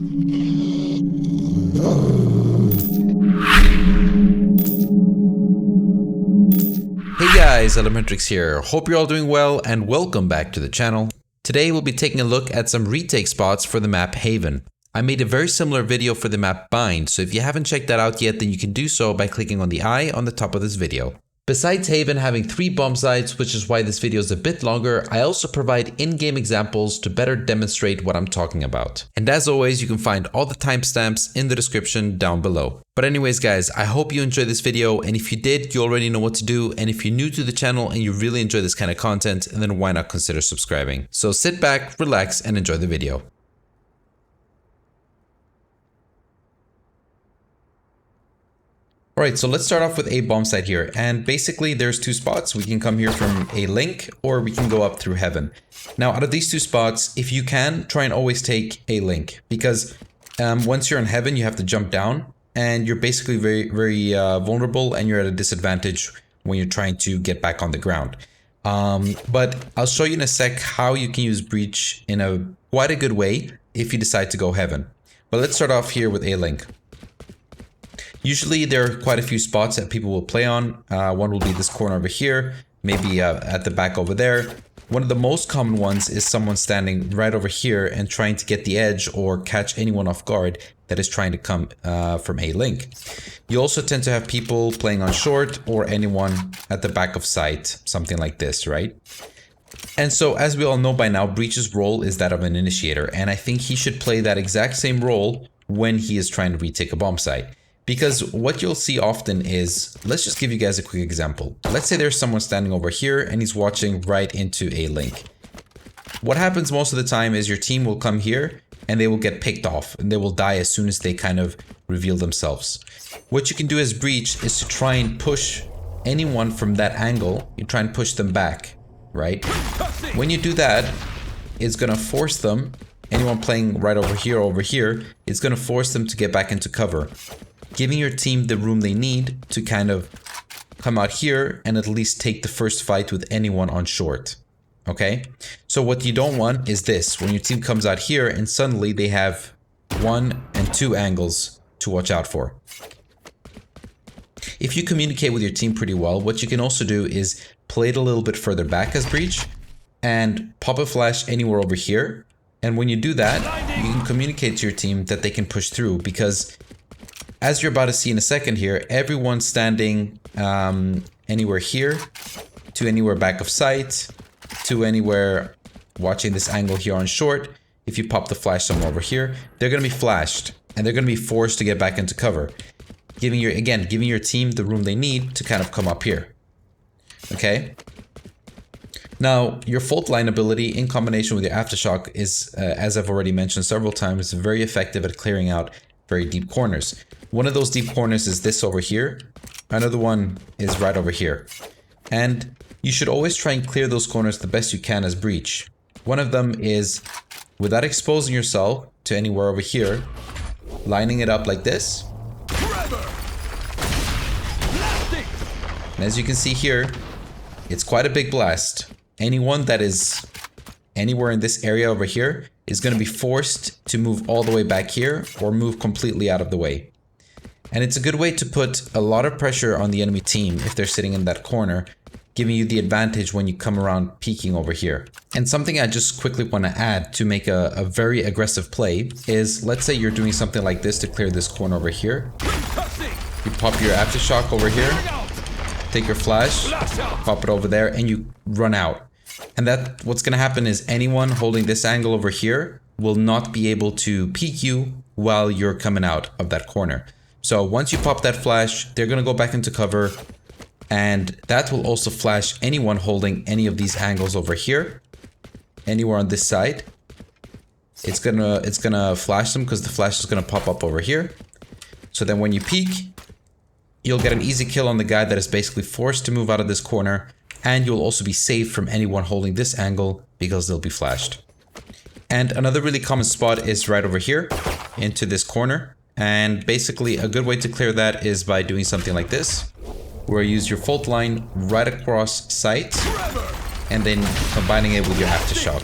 Hey guys, Elementrix here. Hope you're all doing well and welcome back to the channel. Today we'll be taking a look at some retake spots for the map Haven. I made a very similar video for the map Bind, so if you haven't checked that out yet, then you can do so by clicking on the eye on the top of this video. Besides Haven having 3 bomb sites, which is why this video is a bit longer, I also provide in-game examples to better demonstrate what I'm talking about. And as always, you can find all the timestamps in the description down below. But anyways guys, I hope you enjoyed this video, and if you did, you already know what to do, and if you're new to the channel and you really enjoy this kind of content, then why not consider subscribing. So sit back, relax, and enjoy the video. Alright, so let's start off with a bomb site here, and basically there's 2 spots. We can come here from a link, or we can go up through Heaven. Now out of these 2 spots, if you can, try and always take a link, because once you're in Heaven you have to jump down, and you're basically very vulnerable, and you're at a disadvantage when you're trying to get back on the ground. But I'll show you in a sec how you can use Breach in quite a good way if you decide to go Heaven. But let's start off here with a link. Usually there are quite a few spots that people will play on. One will be this corner over here, maybe at the back over there. One of the most common ones is someone standing right over here and trying to get the edge or catch anyone off guard that is trying to come from a link. You also tend to have people playing on short or anyone at the back of site, something like this, right? And so as we all know by now, Breach's role is that of an initiator, and I think he should play that exact same role when he is trying to retake a bomb site. Because what you'll see often is, let's just give you guys a quick example. Let's say there's someone standing over here and he's watching right into a link. What happens most of the time is your team will come here and they will get picked off and they will die as soon as they kind of reveal themselves. What you can do as Breach is to try and push anyone from that angle. You try and push them back, right? When you do that, it's gonna force them, anyone playing right over here, it's gonna force them to get back into cover, giving your team the room they need to kind of come out here and at least take the first fight with anyone on short. Okay? So what you don't want is this, when your team comes out here and suddenly they have 1 and 2 angles to watch out for. If you communicate with your team pretty well, what you can also do is play it a little bit further back as Breach and pop a flash anywhere over here. And when you do that, you can communicate to your team that they can push through, because as you're about to see in a second here, everyone standing anywhere here, to anywhere back of sight, to anywhere watching this angle here on short, if you pop the flash somewhere over here, they're going to be flashed and they're going to be forced to get back into cover, giving your team the room they need to kind of come up here. Okay? Now, your fault line ability in combination with your aftershock is, as I've already mentioned several times, very effective at clearing out very deep corners. One of those deep corners is this over here. Another one is right over here. And you should always try and clear those corners the best you can as Breach. One of them is, without exposing yourself to anywhere over here, lining it up like this. And as you can see here, it's quite a big blast. Anyone that is anywhere in this area over here is going to be forced to move all the way back here or move completely out of the way. And it's a good way to put a lot of pressure on the enemy team if they're sitting in that corner, giving you the advantage when you come around peeking over here. And something I just quickly want to add to make a very aggressive play is, let's say you're doing something like this to clear this corner over here. You pop your aftershock over here, take your flash, pop it over there, and you run out. And what's going to happen is anyone holding this angle over here will not be able to peek you while you're coming out of that corner. So once you pop that flash, they're going to go back into cover, and that will also flash anyone holding any of these angles over here, anywhere on this side. It's gonna flash them because the flash is gonna pop up over here. So then when you peek, you'll get an easy kill on the guy that is basically forced to move out of this corner, and you'll also be safe from anyone holding this angle because they'll be flashed. And another really common spot is right over here into this corner. And basically a good way to clear that is by doing something like this, where you use your fault line right across sight and then combining it with your aftershock.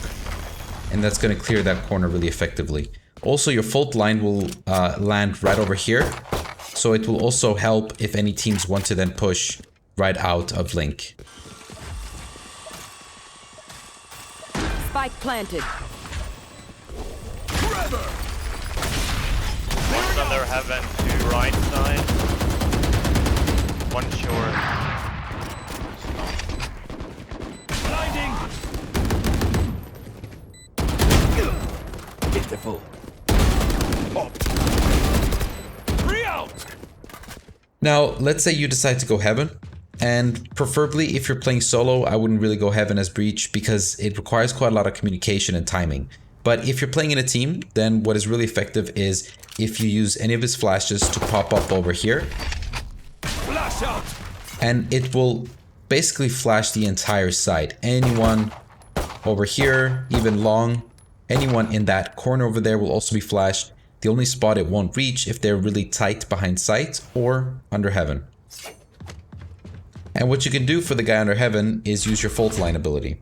And that's going to clear that corner really effectively. Also, your fault line will land right over here. So it will also help if any teams want to then push right out of Link. Spike planted. One's under heaven to right side. One short. Blinding. Pitiful. Three out. Now, let's say you decide to go Heaven. And preferably, if you're playing solo, I wouldn't really go Heaven as Breach because it requires quite a lot of communication and timing. But if you're playing in a team, then what is really effective is if you use any of his flashes to pop up over here. Flash out. And it will basically flash the entire site. Anyone over here, even long, anyone in that corner over there will also be flashed. The only spot it won't reach if they're really tight behind sight or under Heaven. And what you can do for the guy under Heaven is use your fault line ability.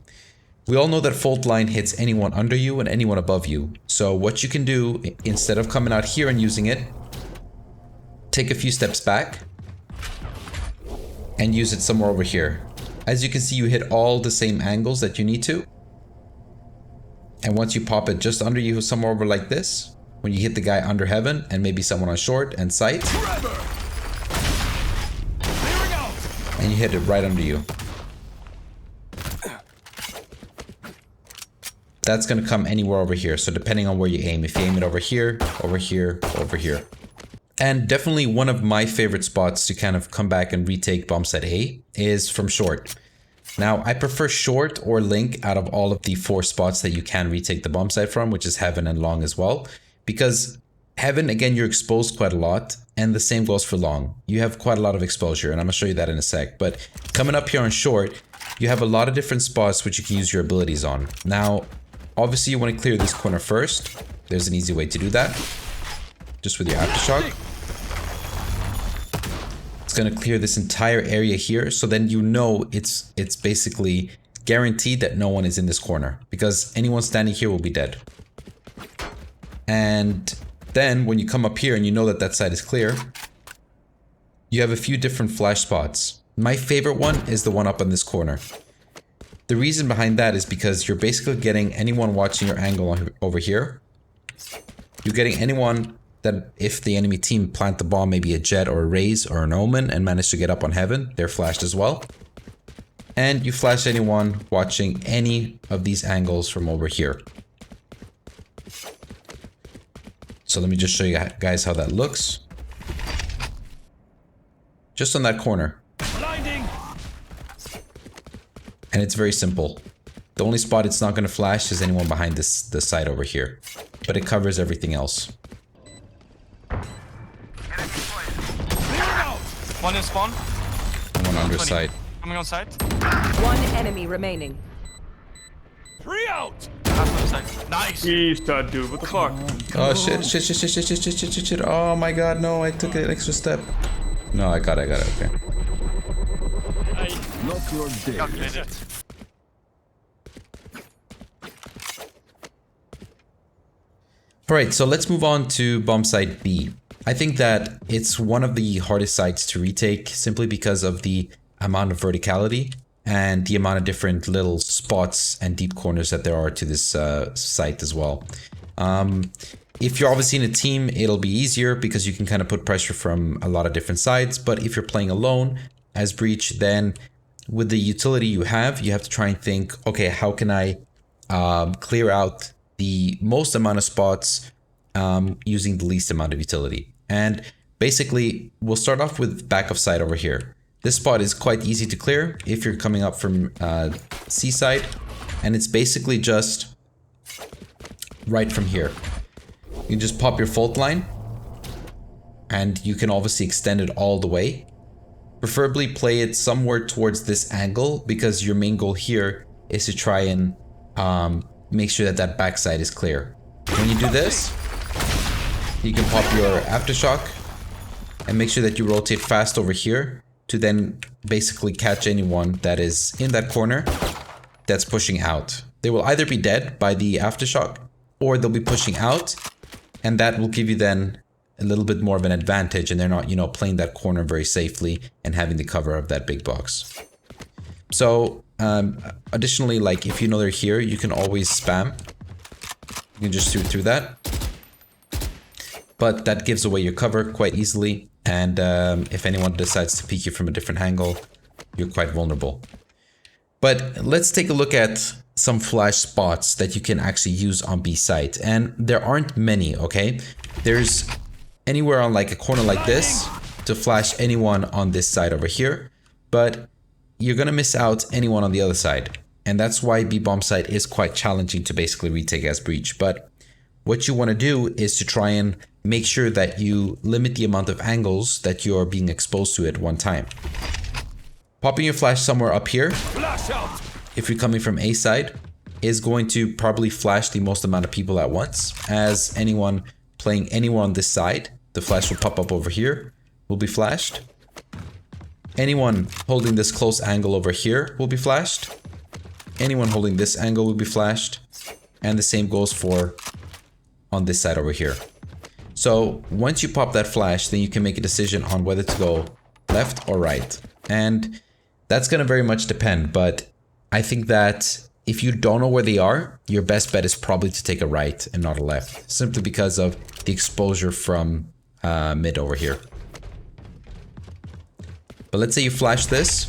We all know that fault line hits anyone under you and anyone above you. So what you can do, instead of coming out here and using it, take a few steps back and use it somewhere over here. As you can see, you hit all the same angles that you need to. And once you pop it just under you somewhere over like this, when you hit the guy under Heaven and maybe someone on short and sight, and you hit it right under you. That's going to come anywhere over here. So depending on where you aim, if you aim it over here, over here, over here. And definitely one of my favorite spots to kind of come back and retake bomb site A is from short. Now, I prefer short or Link out of all of the 4 spots that you can retake the bomb site from, which is Heaven and long as well. Because Heaven, again, you're exposed quite a lot, and the same goes for long. You have quite a lot of exposure, and I'm going to show you that in a sec. But coming up here on short, you have a lot of different spots which you can use your abilities on. Now, obviously you want to clear this corner first. There's an easy way to do that. Just with your Aftershock. It's going to clear this entire area here, so then you know it's basically guaranteed that no one is in this corner, because anyone standing here will be dead. And then when you come up here and you know that that side is clear, you have a few different flash spots. My favorite one is the one up in this corner. The reason behind that is because you're basically getting anyone watching your angle over here. You're getting anyone that if the enemy team plant the bomb, maybe a Jet or a Raze or an Omen, and manage to get up on Heaven, they're flashed as well. And you flash anyone watching any of these angles from over here. So let me just show you guys how that looks. Just on that corner. Blinding. And it's very simple. The only spot it's not going to flash is anyone behind this side over here. But it covers everything else. One in spawn. One under side. Coming on site. One enemy remaining. 3 out. Nice. He's that dude. What the fuck? Oh shit. Oh my god, no, I took an extra step. No, I got it, okay. Lock your day. Alright, so let's move on to bomb site B. I think that it's one of the hardest sites to retake simply because of the amount of verticality and the amount of different little spots and deep corners that there are to this site as well. If you're obviously in a team, it'll be easier because you can kind of put pressure from a lot of different sides. But if you're playing alone as Breach, then with the utility you have to try and think, okay, how can I clear out the most amount of spots using the least amount of utility. And basically, we'll start off with back of site over here. This spot is quite easy to clear if you're coming up from C side, and it's basically just right from here. You just pop your fault line, and you can obviously extend it all the way. Preferably play it somewhere towards this angle, because your main goal here is to try and make sure that that backside is clear. When you do this, you can pop your Aftershock and make sure that you rotate fast over here to then basically catch anyone that is in that corner that's pushing out. They will either be dead by the Aftershock or they'll be pushing out And that will give you then a little bit more of an advantage, and they're not, you know, playing that corner very safely and having the cover of that big box. So additionally, like if you know they're here, you can always spam. You can just shoot through that. But that gives away your cover quite easily. And if anyone decides to peek you from a different angle, you're quite vulnerable. But let's take a look at some flash spots that you can actually use on B site. And there aren't many, okay? There's anywhere on like a corner like this to flash anyone on this side over here. But you're gonna miss out anyone on the other side. And that's why B-bomb site is quite challenging to basically retake as breach. But what you want to do is to try and make sure that you limit the amount of angles that you're being exposed to at one time. Popping your flash somewhere up here, if you're coming from A side, is going to probably flash the most amount of people at once. As anyone playing anywhere on this side, the flash will pop up over here, will be flashed. Anyone holding this close angle over here will be flashed. Anyone holding this angle will be flashed. And the same goes for on this side over here. So once you pop that flash, then you can make a decision on whether to go left or right. And that's going to very much depend, but I think that if you don't know where they are, your best bet is probably to take a right and not a left, simply because of the exposure from mid over here. But let's say you flash this,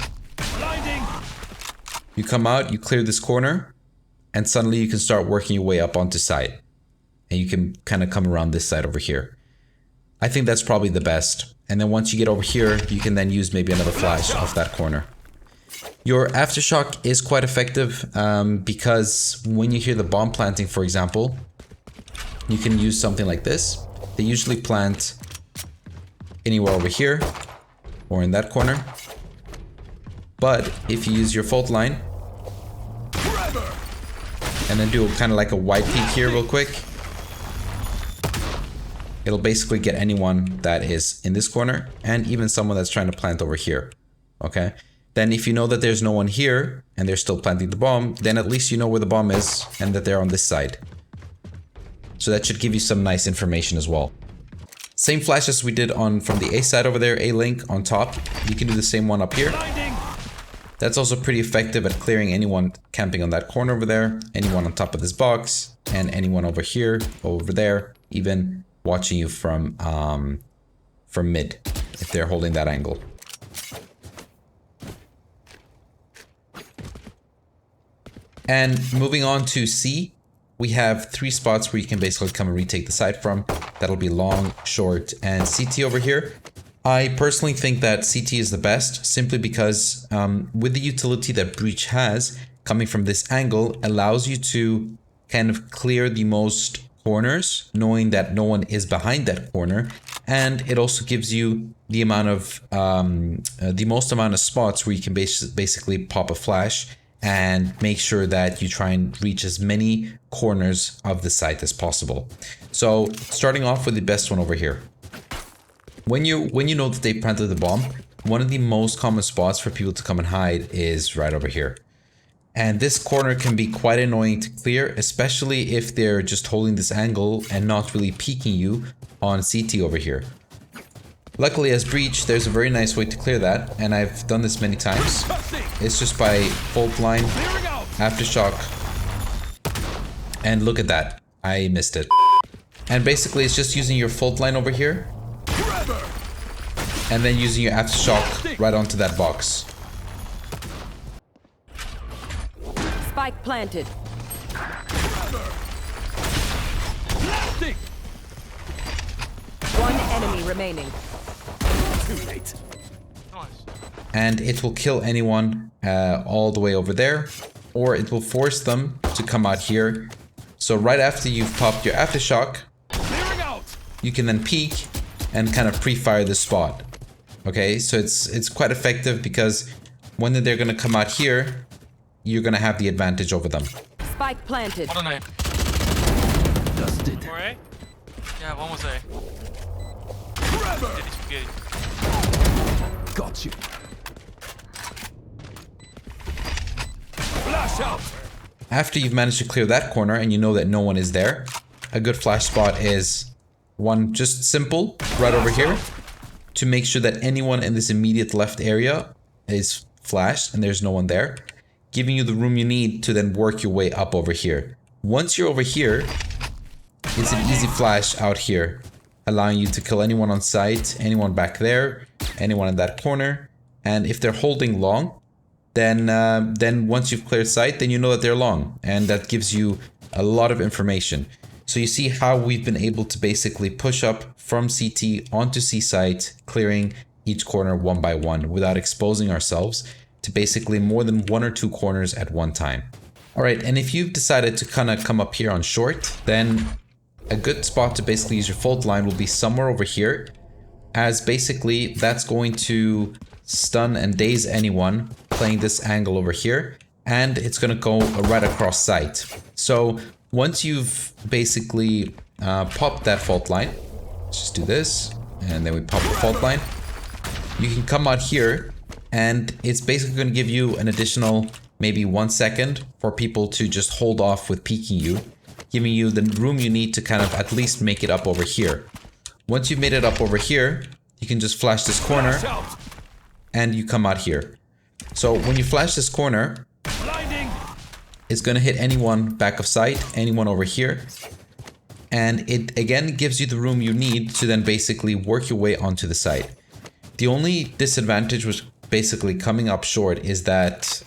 you come out, you clear this corner, and suddenly you can start working your way up onto side. And you can kind of come around this side over here. I think that's probably the best. And then once you get over here, you can then use maybe another flash off that corner. Your aftershock is quite effective because when you hear the bomb planting, for example, you can use something like this. They usually plant anywhere over here or in that corner. But if you use your fault line and then do kind of like a wide peek here real quick, it'll basically get anyone that is in this corner and even someone that's trying to plant over here. Okay? Then if you know that there's no one here and they're still planting the bomb, then at least you know where the bomb is and that they're on this side. So that should give you some nice information as well. Same flashes we did on from the A side over there, A link on top. You can do the same one up here. That's also pretty effective at clearing anyone camping on that corner over there, anyone on top of this box, and anyone over here, over there, even watching you from mid, if they're holding that angle. And moving on to C, we have 3 spots where you can basically come and retake the side from. That'll be long, short, and CT over here. I personally think that CT is the best, simply because with the utility that Breach has, coming from this angle, allows you to kind of clear the most corners, knowing that no one is behind that corner. And it also gives you the amount of, the most amount of spots where you can basically pop a flash and make sure that you try and reach as many corners of the site as possible. So starting off with the best one over here. When you know that they planted the bomb, one of the most common spots for people to come and hide is right over here. And this corner can be quite annoying to clear, especially if they're just holding this angle and not really peeking you on CT over here. Luckily, as Breach, there's a very nice way to clear that, and I've done this many times. It's just by fault line, aftershock, and look at that, I missed it. And basically, it's just using your fault line over here, and then using your aftershock right onto that box. Spike planted. One enemy remaining. And it will kill anyone all the way over there, or it will force them to come out here. So right after you've popped your aftershock, you can then peek and kind of pre-fire the spot. Okay, so it's quite effective because when they're gonna come out here, you're gonna have the advantage over them. Spike planted. One on A. Dusted. More A? Yeah, one was A. Spaghetti. Got you. Flash out. After you've managed to clear that corner and you know that no one is there, a good flash spot is one just simple right over here to make sure that anyone in this immediate left area is flashed and there's no one there, giving you the room you need to then work your way up over here. Once you're over here, it's an easy flash out here, allowing you to kill anyone on sight, anyone back there, anyone in that corner. And if they're holding long, then once you've cleared sight, then you know that they're long, and that gives you a lot of information. So you see how we've been able to basically push up from CT onto C site, clearing each corner one by one without exposing ourselves to basically more than 1 or 2 corners at one time. All right, and if you've decided to kind of come up here on short, then a good spot to basically use your fault line will be somewhere over here, as basically that's going to stun and daze anyone playing this angle over here, and it's going to go right across sight. So once you've basically popped that fault line, let's just do this, and then we pop the fault line, you can come out here, and it's basically going to give you an additional maybe 1 second for people to just hold off with peeking you, giving you the room you need to kind of at least make it up over here. Once you've made it up over here, you can just flash this corner and you come out here. So when you flash this corner, it's going to hit anyone back of sight, anyone over here. And it again gives you the room you need to then basically work your way onto the site. The only disadvantage was basically coming up short is that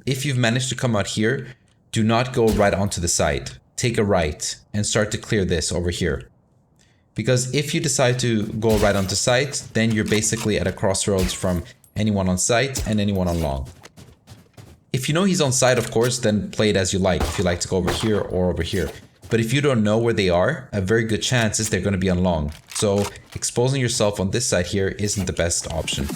if you've managed to come out here, do not go right onto the site. Take a right and start to clear this over here. Because if you decide to go right onto site, then you're basically at a crossroads from anyone on site and anyone on long. If you know he's on site, of course, then play it as you like. If you like to go over here or over here. But if you don't know where they are, a very good chance is they're going to be on long. So exposing yourself on this side here isn't the best option.